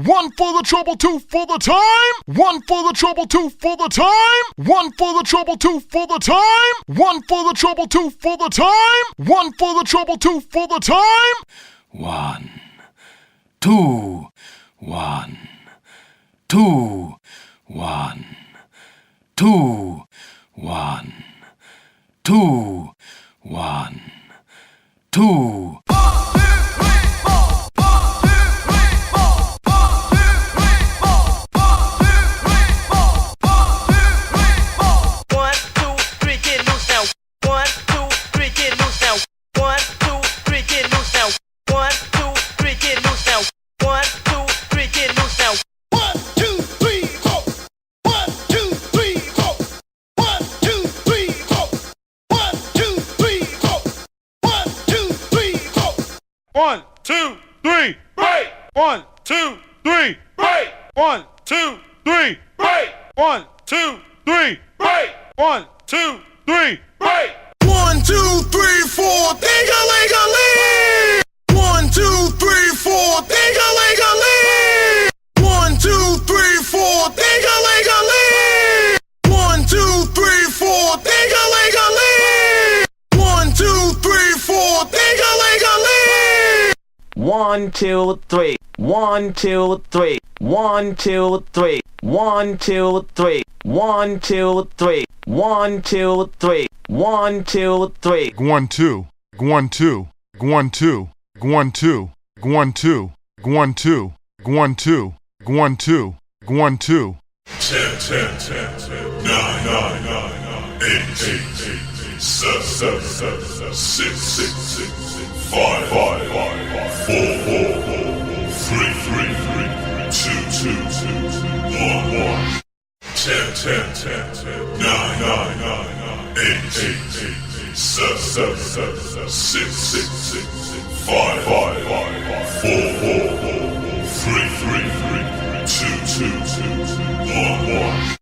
One for the trouble, two for the time. One for the trouble, two for the time. One for the trouble, two for the time. One for the trouble, two for the time. One for the trouble, two for the time. 1, 2, 1, 2, 1, 2, 1, 2, 1, 2. One, two, three, break. One, two, three, break. One, two, three, break. One, two, three, break. One, two, three, break. 1, 2, 3, 4, ding-a-ling-a-ling. 1, 2, 3, 4, ding-a-ling-a-ling. 1, 2, 3, 4, ding-a-ling-a-ling. 1, 2, 3, 4, ding-a-ling-a-ling. 1, 2, 3, 4, ding-a-ling-a-ling. 1, 2, 3. 1, 2, 3. 1, 2, 3. 1, 2, 3. 1, 2, 3. 1, 2, 3. 1, 2, 3. 1, 2, 1, 2, 1, 2, 1, 2, 1, 2, 1, 2, 1, 2, 1, 2, 1, 2. 10, 10, 10, 10, 9, 9, 9, 8, 8, 8, 7, 7, 7, 6, 6, 6, 5, 5, 5, 4, 4, 3, 3, 3, 2, 2, 2, 1, 1. 10, 10, 10, 10, 9, 9, 9, 8, 8, 8, 7, 7, 7, 6, 6, 6, 5, 5, 5, 4, 4, 3, 3, 3, 2, 2, 2, 1, 1.